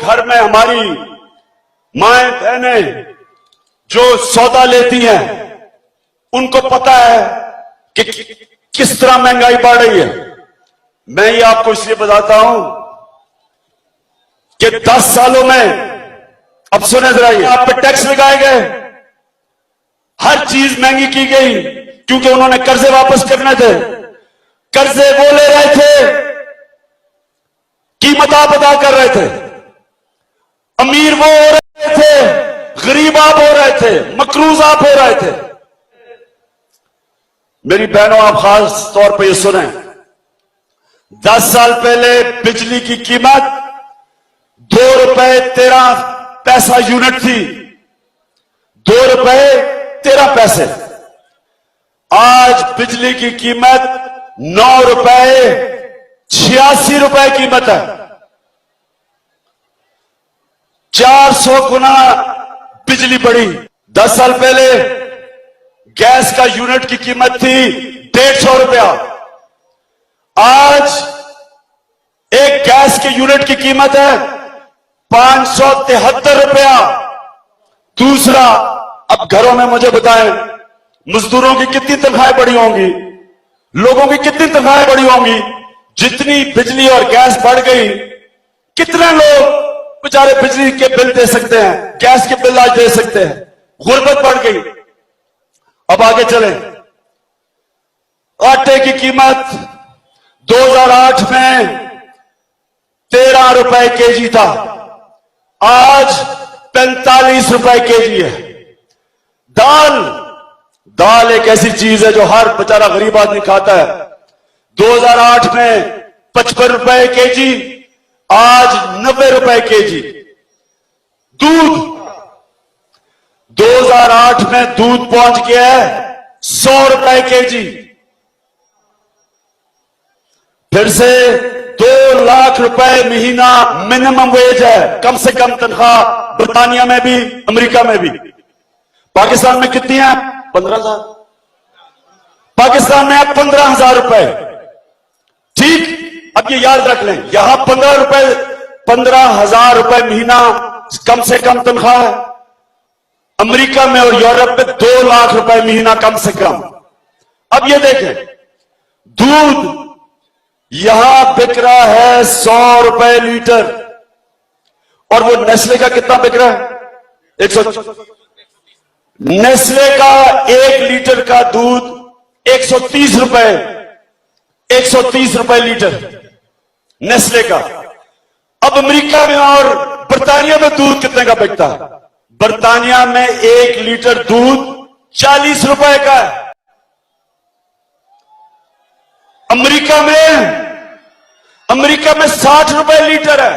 घर में हमारी माएं बहनें जो सौदा लेती हैं उनको पता है कि किस तरह महंगाई बढ़ रही है। मैं ये आपको इसलिए बताता हूं कि 10 सालों में, अब सुने जरा, ये आप पे टैक्स लगाए गए, हर चीज महंगी की गई क्योंकि उन्होंने कर्जे वापस करने थे। कर्जे वो ले रहे थे, कीमत आप अदा कर रहे थे। अमीर वो हो रहे थे, गरीब आप हो रहे थे, मकरूज आप हो रहे थे। मेरी बहनों, आप खास तौर पर ये सुने, 10 साल पहले बिजली की कीमत 2 रुपए 13 पैसा यूनिट थी, 2 रुपए 13 पैसे। आज बिजली की कीमत 9 रुपए 86 रुपए कीमत है। 400 गुना बिजली बढ़ी। 10 साल पहले गैस का यूनिट की कीमत थी 150 रुपया। आज एक गैस के यूनिट की कीमत है 573 रुपया। दूसरा, अब घरों में मुझे बताएं, मजदूरों की कितनी तनख्वाहें बढ़ी होंगी, लोगों की कितनी तनख्वाहें बढ़ी होंगी। जितनी बिजली और गैस बढ़ गई, कितने लोग बेचारे बिजली के बिल दे सकते हैं, गैस के बिल आज दे सकते हैं। गुर्बत बढ़ गई। अब आगे चलें, आटे की कीमत 2008 में 13 रुपए केजी था, आज 45 रुपए केजी है। दाल एक ऐसी चीज है जो हर बेचारा गरीब आदमी खाता है। 2008 में 55 रुपए केजी, आज 90 रुपए केजी। दूध, 2008 में दूध पहुंच गया है 100 रुपए केजी। फिर से 2 लाख रुपए महीना मिनिमम वेज है, कम से कम तनख्वाह बर्तानिया में भी, अमेरिका में भी। पाकिस्तान में कितनी है? 15,000। पाकिस्तान में है 15,000 रुपए। ठीक, अब ये याद रख लें, यहां 15,000 रुपए महीना कम से कम तनख्वाह है। अमेरिका में और यूरोप में 2 लाख रुपए महीना कम से कम। अब ये देखें, दूध यहां बिक रहा है 100 रुपए लीटर, और वो नेस्ले का कितना बिक रहा है? 100। नेस्ले का 1 लीटर का दूध 130 रुपए, 130 रुपए लीटर नेस्ले का। अब अमेरिका में और बर्तानिया में दूध कितने का बिकता है? बर्तानिया में 1 लीटर दूध 40 रुपए का है। अमेरिका में 60 रुपए लीटर है।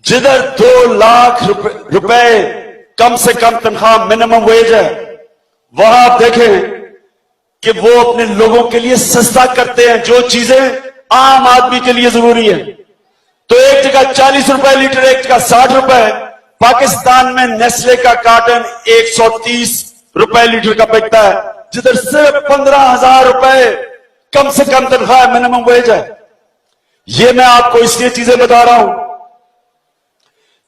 जिधर 2 लाख रुपए कम से कम तनख्वाह मिनिमम वेज है, वहां आप देखें कि वो अपने लोगों के लिए सस्ता करते हैं जो चीजें आम आदमी के लिए जरूरी है। तो एक जगह 40 रुपए लीटर, एक जगह 60 रुपए। पाकिस्तान में नेस्ले का कार्टन 130 रुपए लीटर का बिकता है, जिधर सिर्फ 15,000 रुपए कम से कम तनख्वाह मिनिमम वेज है। ये मैं आपको इसलिए चीजें बता रहा हूं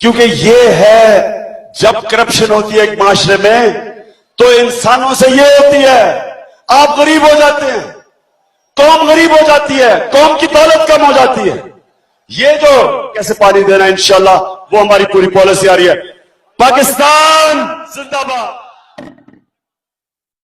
क्योंकि ये है, जब करप्शन होती है एक माशरे में तो इंसानों से ये होती है, आप गरीब हो जाते हैं, कौम गरीब हो जाती है, कौम की दौलत कम हो जाती है। ये जो कैसे पानी देना, इंशाल्लाह वो हमारी पूरी पॉलिसी आ रही है। पाकिस्तान जिंदाबाद।